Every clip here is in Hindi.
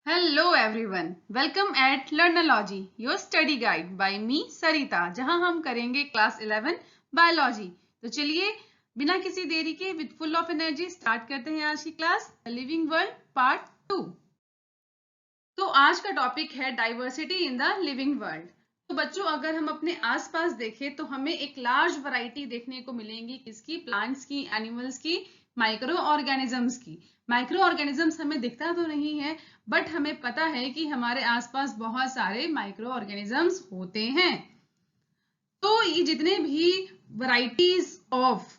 Hello everyone, welcome at Learnology, your study guide by me Sarita, जहां हम करेंगे क्लास 11 बायोलॉजी। तो चलिए बिना किसी देरी के with full of energy start करते हैं आज की क्लास लिविंग वर्ल्ड पार्ट 2। तो आज का टॉपिक है diversity in the living world. तो बच्चों, अगर हम अपने आसपास देखें तो हमें एक लार्ज वैरायटी देखने को मिलेंगी। किसकी? प्लांट्स की, एनिमल्स की, माइक्रो ऑर्गेनिजम्स की। माइक्रो ऑर्गेनिजम्स हमें दिखता तो नहीं है, बट हमें पता है कि हमारे आसपास बहुत सारे माइक्रो ऑर्गेनिजम्स होते हैं। तो ये जितने भी वैरायटीज ऑफ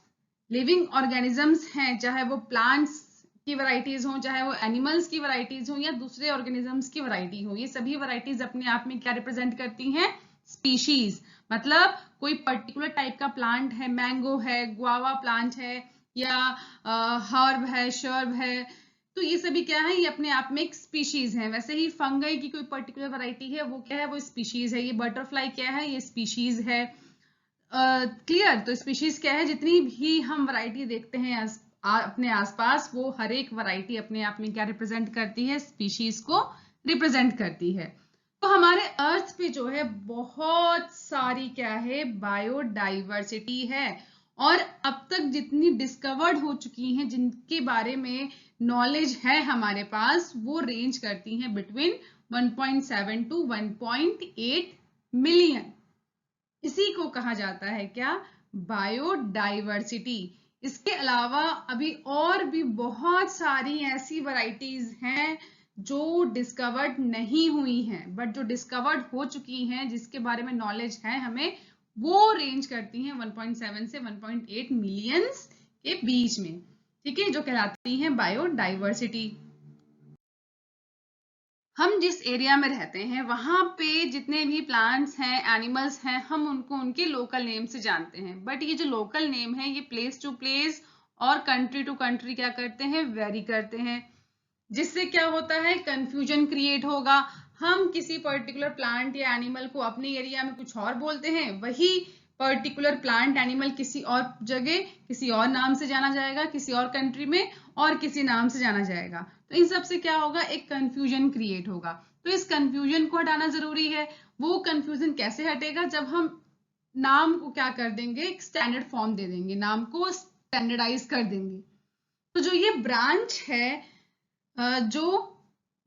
लिविंग ऑर्गेनिजम्स हैं, चाहे वो प्लांट्स की वैरायटीज हो, चाहे वो एनिमल्स की वैरायटीज हो या दूसरे ऑर्गेनिजम्स की वैरायटी हो, ये सभी वैरायटीज अपने आप में क्या रिप्रेजेंट करती हैं? स्पीशीज। मतलब कोई पर्टिकुलर टाइप का प्लांट है, मैंगो है, गुआवा प्लांट है, या हर्ब है, शर्ब है, तो ये सभी क्या है? ये अपने आप में एक स्पीशीज है। वैसे ही फंगई की कोई पर्टिकुलर वैरायटी है, वो क्या है? वो स्पीशीज है। ये बटरफ्लाई क्या है? ये स्पीशीज है। क्लियर? तो स्पीशीज क्या है? जितनी भी हम वैरायटी देखते हैं अपने आसपास, वो हर एक वैरायटी अपने आप में क्या रिप्रेजेंट करती है? स्पीशीज को रिप्रेजेंट करती है। तो हमारे अर्थ पे जो है बहुत सारी क्या है? बायोडाइवर्सिटी है। और अब तक जितनी डिस्कवर्ड हो चुकी हैं, जिनके बारे में नॉलेज है हमारे पास, वो रेंज करती हैं बिटवीन 1.7 टू 1.8 मिलियन। इसी को कहा जाता है क्या? बायोडाइवर्सिटी। इसके अलावा अभी और भी बहुत सारी ऐसी वैरायटीज हैं जो डिस्कवर्ड नहीं हुई हैं, बट जो डिस्कवर्ड हो चुकी हैं, जिसके बारे में नॉलेज है हमें, वो रेंज करती हैं 1.7 से 1.8 मिलियंस के बीच में। ठीक है, जो कहलाती हैं बायोडाइवर्सिटी। हम जिस एरिया में रहते हैं वहां पे जितने भी प्लांट्स हैं, एनिमल्स हैं, हम उनको उनके लोकल नेम से जानते हैं। बट ये जो लोकल नेम है, ये प्लेस टू प्लेस और कंट्री टू कंट्री क्या करते हैं? वेरी करते हैं। जिससे क्या होता है? कंफ्यूजन क्रिएट होगा। हम किसी पर्टिकुलर प्लांट या एनिमल को अपने एरिया में कुछ और बोलते हैं, वही पर्टिकुलर प्लांट एनिमल किसी और जगह किसी और नाम से जाना जाएगा, किसी और कंट्री में और किसी नाम से जाना जाएगा। तो इन सब से क्या होगा? एक कंफ्यूजन क्रिएट होगा। तो इस कंफ्यूजन को हटाना जरूरी है। वो कंफ्यूजन कैसे हटेगा? जब हम नाम को क्या कर देंगे? एक स्टैंडर्ड फॉर्म दे देंगे, नाम को स्टैंडर्डाइज कर देंगे। तो जो ये ब्रांच है, जो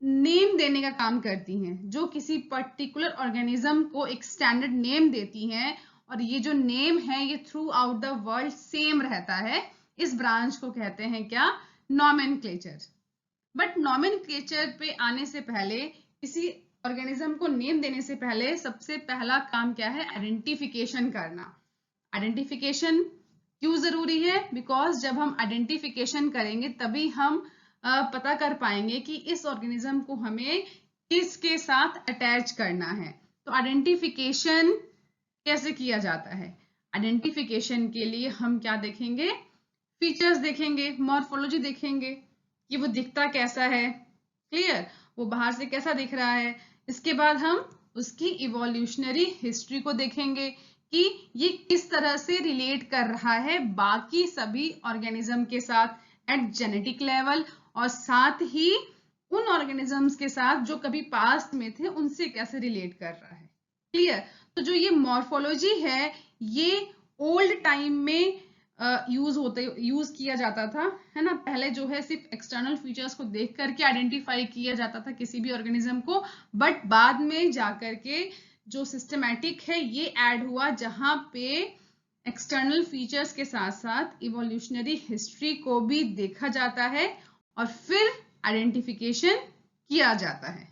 नेम देने का काम करती हैं, जो किसी पर्टिकुलर ऑर्गेनिज्म को एक स्टैंडर्ड नेम देती हैं, और ये जो नेम है ये through out the world same रहता है, इस ब्रांच को कहते हैं क्या? नॉमेनक्लेचर। बट नॉमेनक्लेचर पे आने से पहले, किसी ऑर्गेनिज्म को नेम देने से पहले, सबसे पहला काम क्या है? आइडेंटिफिकेशन करना। आइडेंटिफिकेशन क्यों जरूरी है? बिकॉज जब हम आइडेंटिफिकेशन करेंगे तभी हम पता कर पाएंगे कि इस ऑर्गेनिज्म को हमें किसके साथ अटैच करना है। तो आइडेंटिफिकेशन कैसे किया जाता है? आइडेंटिफिकेशन के लिए हम क्या देखेंगे? फीचर्स देखेंगे, मॉर्फोलॉजी देखेंगे कि वो दिखता कैसा है। क्लियर? वो बाहर से कैसा दिख रहा है। इसके बाद हम उसकी इवोल्यूशनरी हिस्ट्री को देखेंगे कि ये किस तरह से रिलेट कर रहा है बाकी सभी ऑर्गेनिज्म के साथ एट जेनेटिक लेवल, और साथ ही उन ऑर्गेनिजम्स के साथ जो कभी पास्ट में थे उनसे कैसे रिलेट कर रहा है। क्लियर? तो जो ये मॉर्फोलॉजी है, ये ओल्ड टाइम में यूज किया जाता था, है ना। पहले जो है सिर्फ एक्सटर्नल फीचर्स को देख करके आइडेंटिफाई किया जाता था किसी भी ऑर्गेनिज्म को, बट बाद में जाकर के जो सिस्टमैटिक है ये ऐड हुआ, जहां पे एक्सटर्नल फीचर्स के साथ साथ इवोल्यूशनरी हिस्ट्री को भी देखा जाता है और फिर आइडेंटिफिकेशन किया जाता है।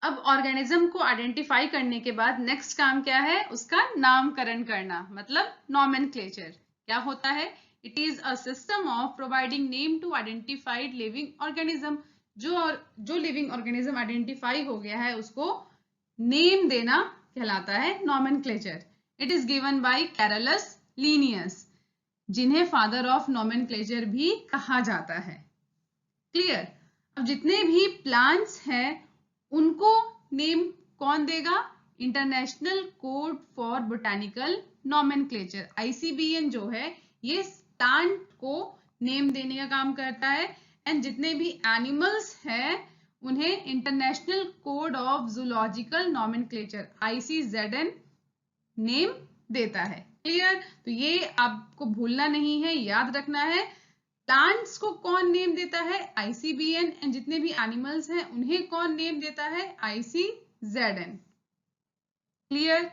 अब ऑर्गेनिज्म को आइडेंटिफाई करने के बाद नेक्स्ट काम क्या है? उसका नामकरण करना, मतलब नॉमेनक्लेचर। क्या होता है? It is a system of providing name to identified living organism. जो लिविंग ऑर्गेनिज्म आइडेंटिफाई हो गया है उसको नेम देना कहलाता है nomenclature. It is given by Carolus Linnaeus, जिन्हें फादर ऑफ नॉमेनक्लेचर भी कहा जाता है। क्लियर? अब जितने भी प्लांट्स हैं उनको नेम कौन देगा? International code for botanical nomenclature, ICBN जो है, ये प्लांट को नेम देने का काम करता है। एंड जितने भी एनिमल्स हैं उन्हें international code of zoological nomenclature ICZN name देता है। क्लियर? तो ये आपको भूलना नहीं है, याद रखना है। प्लांट्स को कौन नेम देता है? ICBN, एंड जितने भी एनिमल्स हैं उन्हें कौन नेम देता है? ICZN। क्लियर?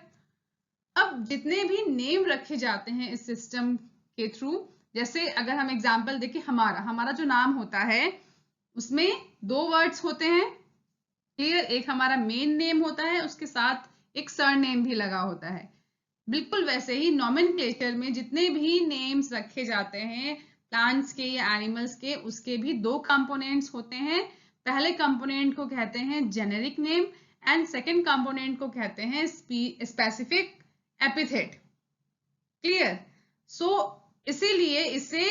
अब जितने भी नेम रखे जाते हैं इस सिस्टम के थ्रू, जैसे अगर हम एग्जांपल देखें, हमारा जो नाम होता है उसमें 2 वर्ड्स होते हैं। क्लियर? एक हमारा मेन नेम होता है, उसके साथ एक सरनेम भी लगा होता है। बिल्कुल वैसे ही नॉमेनक्लेचर में जितने भी नेम्स रखे जाते हैं प्लांट्स के या एनिमल्स के, उसके भी 2 कंपोनेंट्स होते हैं। पहले कंपोनेंट को कहते हैं generic name and second component को कहते हैं स्पेसिफिक एपिथेट। क्लियर? सो इसीलिए इसे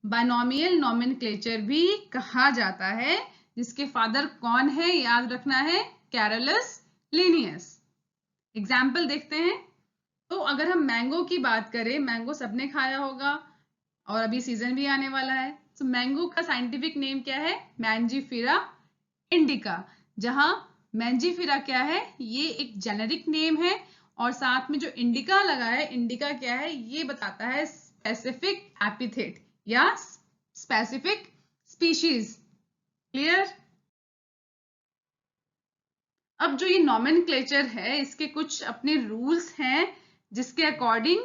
बाइनोमियल नॉमेनक्लेचर भी कहा जाता है, जिसके फादर कौन है याद रखना है? Carolus Linnaeus. एग्जाम्पल देखते हैं। तो अगर हम मैंगो की बात करें, मैंगो सबने खाया होगा और अभी सीजन भी आने वाला है। तो मैंगो का साइंटिफिक नेम क्या है? Mangifera indica. जहां मैंजीफेरा क्या है? ये एक जेनेरिक नेम है और साथ में जो इंडिका लगा है, इंडिका क्या है? ये बताता है स्पेसिफिक एपिथेट या स्पेसिफिक स्पीशीज। क्लियर? अब जो ये नॉमेनक्लेचर है, इसके कुछ अपने रूल्स हैं जिसके अकॉर्डिंग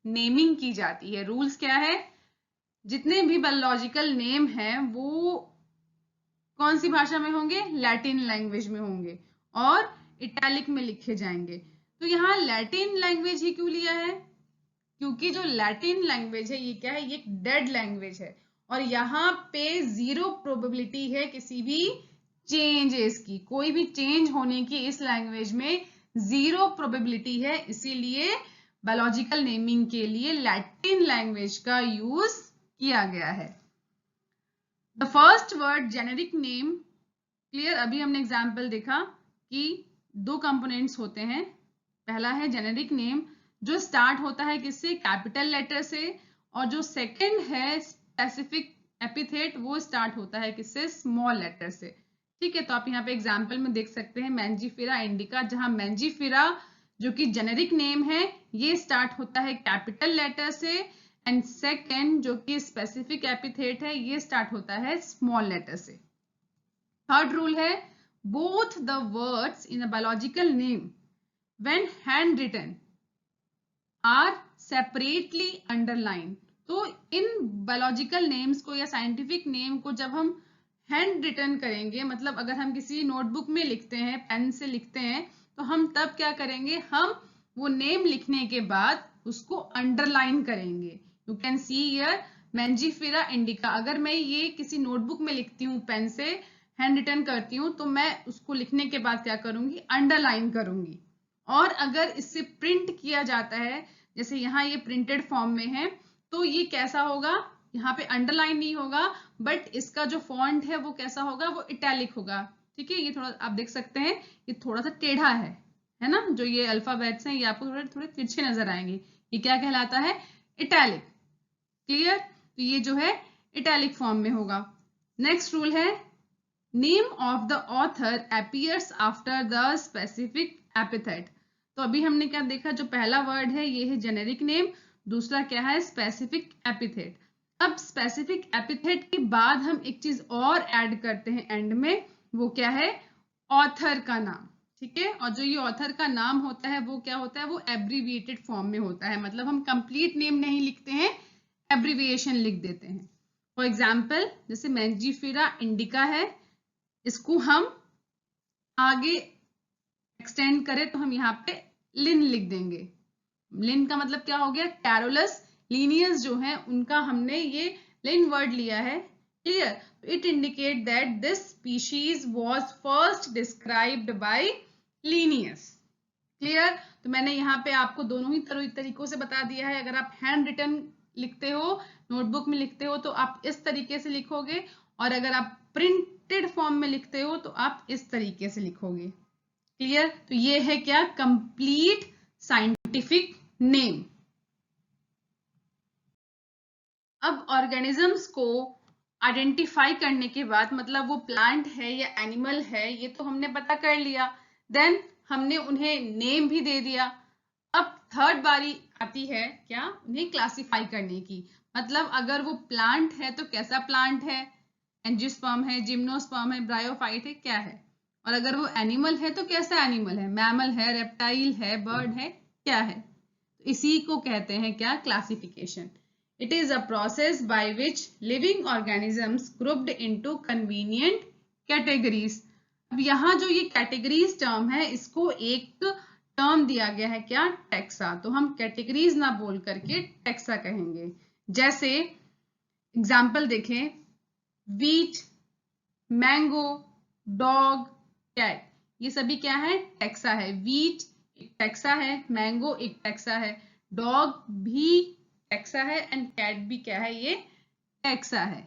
नेमिंग की जाती है। रूल्स क्या है? जितने भी बायोलॉजिकल नेम हैं वो कौन सी भाषा में होंगे? लैटिन लैंग्वेज में होंगे और इटैलिक में लिखे जाएंगे। तो यहाँ लैटिन लैंग्वेज ही क्यों लिया है? क्योंकि जो लैटिन लैंग्वेज है ये क्या है? ये एक डेड लैंग्वेज है और यहाँ पे 0 प्रोबेबिलिटी है किसी भी चेंजेस की। कोई भी चेंज होने की इस लैंग्वेज में 0 प्रोबेबिलिटी है। इसीलिए बायोलॉजिकल नेमिंग के लिए लैटिन लैंग्वेज का यूज किया गया है। The first word generic name. Clear? अभी हमने एग्जाम्पल देखा कि 2 कंपोनेंट्स होते हैं। पहला है जेनेरिक नेम जो स्टार्ट होता है किससे? कैपिटल लेटर से, और जो सेकंड है स्पेसिफिक एपिथेट वो स्टार्ट होता है किससे? स्मॉल लेटर से। ठीक है? तो आप यहाँ पे एग्जाम्पल में देख सकते हैं मैंजीफेरा इंडिका, जहां मैंजीफेरा जो कि जेनेरिक नेम है ये स्टार्ट होता है कैपिटल लेटर से, एंड सेकेंड जो कि स्पेसिफिक एपिथेट है ये स्टार्ट होता है स्मॉल लेटर से। थर्ड रूल है both the words in a biological name when hand written are separately underline. तो इन बायोलॉजिकल नेम्स को या साइंटिफिक नेम को जब हम हैंड रिटन करेंगे, मतलब अगर हम किसी नोटबुक में लिखते हैं, पेन से लिखते हैं, तो हम तब क्या करेंगे? हम वो नेम लिखने के बाद उसको अंडरलाइन करेंगे। You can see here Mangifera indica. अगर मैं ये किसी नोटबुक में लिखती हूँ पेन से, हैंड रिटन करती हूँ, तो मैं उसको लिखने के बाद क्या करूंगी? अंडरलाइन करूंगी। और अगर इससे प्रिंट किया जाता है, जैसे यहाँ ये प्रिंटेड फॉर्म में है, तो ये कैसा होगा? यहाँ पे अंडरलाइन नहीं होगा, बट इसका जो फॉन्ट है वो कैसा होगा? वो इटैलिक होगा। ठीक है? ये थोड़ा आप देख सकते हैं, ये थोड़ा सा टेढ़ा है ना? जो ये अल्फाबेट्स हैं ये आपको थोड़े थोड़े तिरछे नजर आएंगे। ये क्या कहलाता है? इटैलिक। क्लियर? तो ये जो है इटैलिक फॉर्म में होगा। नेक्स्ट रूल है name of the author appears after the specific epithet. तो अभी हमने क्या देखा? जो पहला वर्ड है ये है जेनेरिक नेम, दूसरा क्या है? Specific epithet. अब स्पेसिफिक एपिथेट के बाद हम एक चीज और ऐड करते हैं एंड में, वो क्या है? ऑथर का नाम। ठीक है? और जो ये ऑथर का नाम होता है वो क्या होता है? वो एब्रीविएटेड फॉर्म में होता है, मतलब हम कंप्लीट नेम नहीं लिखते हैं, एब्रीविएशन लिख देते हैं। फॉर एग्जाम्पल जैसे मैंजीफेरा इंडिका है, इसको हम आगे एक्सटेंड करें तो हम यहाँ पे लिन लिख देंगे। लिन का मतलब क्या हो गया? कैरोलस लिनियस जो है उनका हमने ये लिन वर्ड लिया है। Clear? It indicate that this species was first described bye Linnaeus. Clear? तो मैंने यहाँ पे आपको दोनों ही तरीकों से बता दिया है। अगर आप हैंड रिटन लिखते हो, नोटबुक में लिखते हो, तो आप इस तरीके से लिखोगे, और अगर आप प्रिंटेड फॉर्म में लिखते हो तो आप इस तरीके से लिखोगे। क्लियर? तो ये है क्या? Complete scientific name. अब ऑर्गेनिजम्स को आइडेंटिफाई करने के बाद मतलब वो प्लांट है या एनिमल है ये तो हमने पता कर लिया, देन हमने उन्हें नेम भी दे दिया। अब थर्ड बारी आती है क्या, उन्हें क्लासिफाई करने की। मतलब अगर वो प्लांट है तो कैसा प्लांट है, एंजियोस्पर्म है, जिम्नोस्पर्म है, ब्रायोफाइट है, क्या है। और अगर वो एनिमल है तो कैसा एनिमल है, मैमल है, रेप्टाइल है, बर्ड है, क्या है। तो इसी को कहते हैं क्या, classification. It is a process by which living organisms grouped into convenient categories। अब यहाँ जो ये कैटेगरीज टर्म है इसको एक टर्म दिया गया है क्या, टेक्सा। तो हम कैटेगरीज ना बोल करके टेक्सा कहेंगे। जैसे एग्जाम्पल देखें, वीट, मैंगो, डॉग, कैट, ये सभी क्या है, टेक्सा है। वीट एक टेक्सा है, मैंगो एक टेक्सा है, डॉग भी टेक्सा है, एंड कैट भी क्या है, ये टेक्सा है।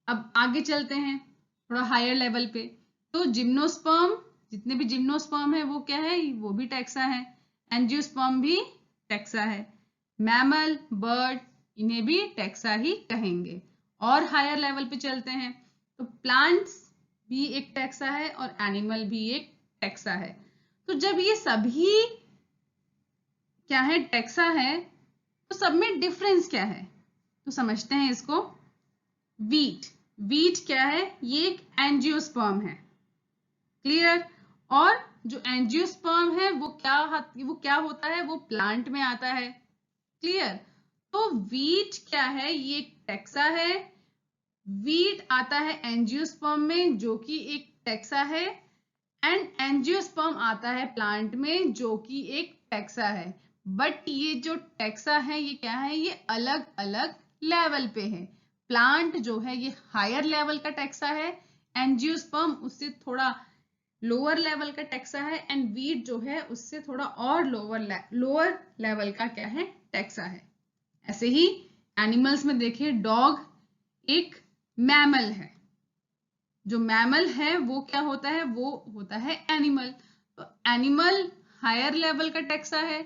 अब आगे चलते हैं थोड़ा हायर लेवल पे। तो जिम्नोस्पर्म, जितने भी जिम्नोस्पर्म है वो क्या है, वो भी टेक्सा है। एंजियोस्पर्म भी टेक्सा है। मैमल, बर्ड, इन्हें भी टेक्सा ही कहेंगे। और हायर लेवल पे चलते हैं तो प्लांट्स भी एक टेक्सा है और एनिमल भी एक टेक्सा है। तो जब ये सभी क्या है, टेक्सा है, तो सब में डिफरेंस क्या है, तो समझते हैं इसको। वीट, वीट क्या है, ये एक एंजियोस्पर्म है, क्लियर। और जो एंजियोस्पर्म है वो क्या होता है, वो प्लांट में आता है, क्लियर। तो वीट क्या है, ये एक टेक्सा है। वीट आता है एंजियोस्पर्म में जो कि एक टेक्सा है, एंड एंजियोस्पर्म आता है प्लांट में जो कि एक टेक्सा है। बट ये जो टेक्सा है ये क्या है, ये अलग अलग लेवल पे है। प्लांट जो है ये हायर लेवल का टेक्सा है, एंजियोस्पर्म उससे थोड़ा लोअर लेवल का टेक्सा है, एंड वीट जो है उससे थोड़ा और लोअर लेवल का क्या है, टेक्सा है। ऐसे ही एनिमल्स में देखिए, डॉग एक मैमल है। जो मैमल है वो क्या होता है, वो होता है एनिमल। तो एनिमल हायर लेवल का टेक्सा है,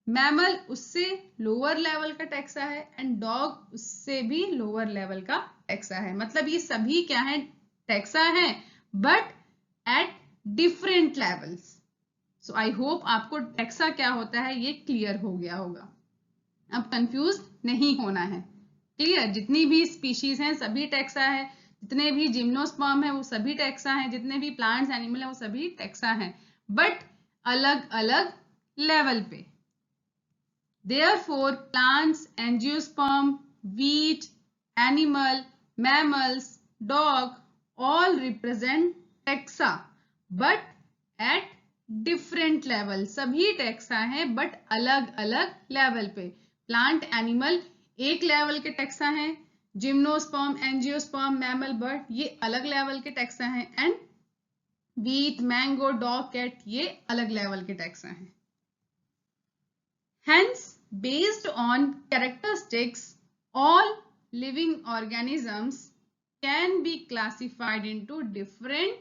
मैमल उससे लोअर लेवल का टेक्सा है, एंड डॉग उससे भी लोअर लेवल का टेक्सा है। मतलब ये सभी क्या है, टेक्सा है, but at different levels. So I hope आपको टेक्सा क्या होता है ये क्लियर हो गया होगा। अब कंफ्यूज नहीं होना है, क्लियर। जितनी भी स्पीशीज हैं सभी टेक्सा है, जितने भी जिम्नोस्पर्म है वो सभी टेक्सा हैं, जितने भी प्लांट्स एनिमल है वो सभी टेक्सा हैं, बट अलग अलग लेवल पे। Therefore, plants, angiosperm, wheat, animal, mammals, dog all represent taxa, but at different level। सभी टेक्सा हैं बट अलग अलग लेवल पे। प्लांट, एनिमल एक लेवल के टेक्सा हैं, जिम्नोस्पर्म, एंजियोस्पर्म, मैमल, बर्ड ये अलग लेवल के टेक्सा हैं, and wheat, mango, dog, cat ये अलग लेवल के टेक्सा हैं। Hence, based on characteristics, all living organisms can be classified into different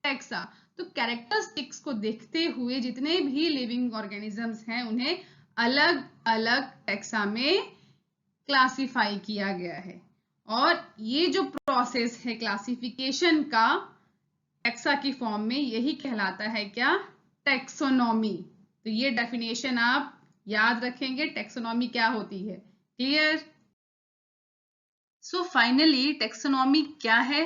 taxa। तो कैरेक्टरिस्टिक्स को देखते हुए जितने भी लिविंग ऑर्गेनिजम्स हैं उन्हें अलग अलग टेक्सा में क्लासिफाई किया गया है। और ये जो प्रोसेस है क्लासिफिकेशन का टेक्सा की फॉर्म में, यही कहलाता है क्या, टेक्सोनॉमी। तो ये डेफिनेशन आप याद रखेंगे, टेक्सोनॉमी क्या होती है, क्लियर। सो फाइनली टेक्सोनॉमी क्या है?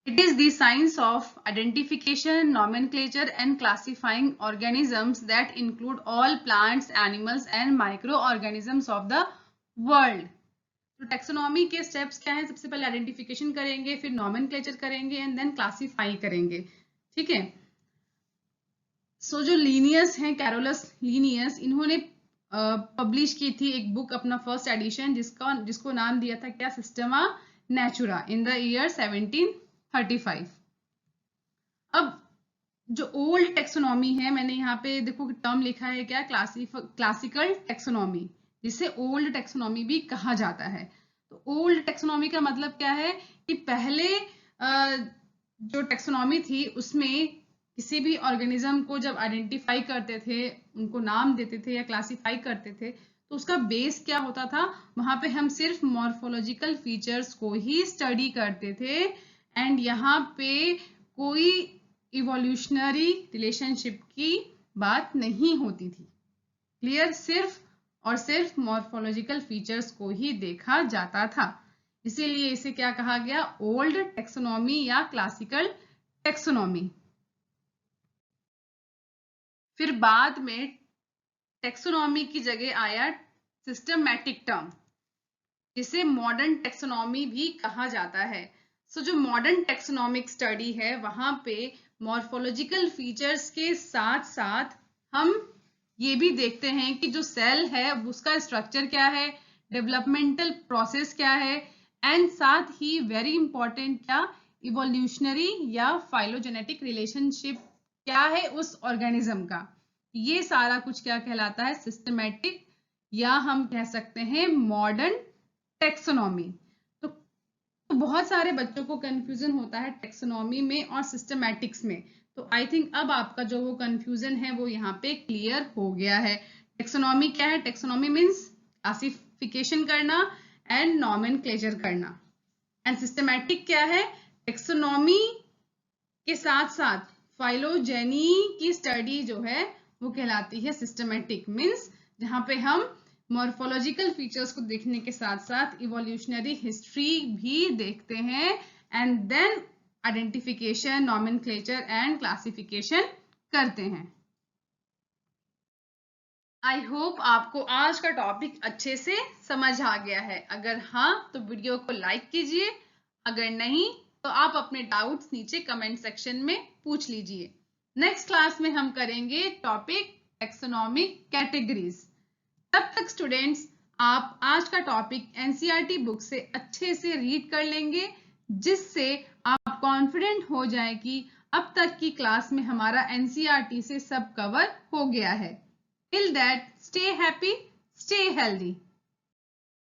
It is the science of identification, nomenclature and classifying organisms that include all plants, animals and micro organisms of the world. तो टेक्सोनॉमी के स्टेप्स क्या है, सबसे पहले आइडेंटिफिकेशन करेंगे, फिर नॉमेनक्लेचर करेंगे, एंड देन क्लासिफाई करेंगे, ठीक है। सो जो लीनियस हैं, कैरोलस लीनियस, इन्होंने पब्लिश की थी एक बुक, अपना फर्स्ट एडिशन, जिसको नाम दिया था क्या, Systema Natura, in the year 1735। अब जो ओल्ड टेक्सोनॉमी है, मैंने यहाँ पे देखो टर्म लिखा है क्या, क्लासिकल टेक्सोनॉमी, जिसे ओल्ड टेक्सोनॉमी भी कहा जाता है। तो ओल्ड टेक्सोनॉमी का मतलब क्या है कि पहले जो टेक्सोनॉमी थी उसमें किसी भी ऑर्गेनिज्म को जब आइडेंटिफाई करते थे, उनको नाम देते थे या क्लासिफाई करते थे, तो उसका बेस क्या होता था, वहां पे हम सिर्फ मॉर्फोलॉजिकल फीचर्स को ही स्टडी करते थे एंड यहाँ पे कोई इवोल्यूशनरी रिलेशनशिप की बात नहीं होती थी। क्लियर? सिर्फ और सिर्फ मॉर्फोलॉजिकल फीचर्स को ही देखा जाता था, इसीलिए इसे क्या कहा गया, ओल्ड टेक्सोनॉमी या क्लासिकल टेक्सोनॉमी। फिर बाद में टेक्सोनॉमी की जगह आया सिस्टमैटिक टर्म, जिसे मॉडर्न टेक्सोनॉमी भी कहा जाता है। सो जो मॉडर्न टेक्सोनॉमिक स्टडी है वहां पे मॉर्फोलॉजिकल फीचर्स के साथ साथ हम ये भी देखते हैं कि जो सेल है उसका स्ट्रक्चर क्या है, डेवलपमेंटल प्रोसेस क्या है, एंड साथ ही वेरी इंपॉर्टेंट क्या, इवोल्यूशनरी या फाइलोजेनेटिक रिलेशनशिप क्या है उस ऑर्गेनिज्म का। ये सारा कुछ क्या कहलाता है, सिस्टमैटिक या हम कह सकते हैं मॉडर्न टेक्सोनॉमी। तो बहुत सारे बच्चों को कंफ्यूजन होता है टेक्सोनॉमी में और सिस्टमैटिक्स में, तो आई थिंक अब आपका जो वो कंफ्यूजन है वो यहाँ पे क्लियर हो गया है। टेक्सोनॉमी क्या है, टेक्सोनॉमी मीन्स क्लासिफिकेशन करना एंड नॉमेनक्लेचर करना, एंड सिस्टमैटिक क्या है, टेक्सोनॉमी के साथ साथ फाइलोजेनी की स्टडी जो है वो कहलाती है सिस्टमैटिक, मीन्स जहां पे हम मॉर्फोलॉजिकल फीचर्स को देखने के साथ साथ इवोल्यूशनरी हिस्ट्री भी देखते हैं and then identification, nomenclature and classification करते हैं। आई होप आपको आज का टॉपिक अच्छे से समझ आ गया है। अगर हाँ तो वीडियो को लाइक कीजिए, अगर नहीं तो आप अपने डाउट्स नीचे कमेंट सेक्शन में पूछ लीजिए। नेक्स्ट क्लास में हम करेंगे टॉपिक टेक्सोनॉमिक कैटेगरीज। तब तक स्टूडेंट्स आप आज का टॉपिक एनसीईआरटी बुक से अच्छे से रीड कर लेंगे, जिससे आप कॉन्फिडेंट हो जाए कि अब तक की क्लास में हमारा एनसीईआरटी से सब कवर हो गया है। Till that, stay happy, stay healthy.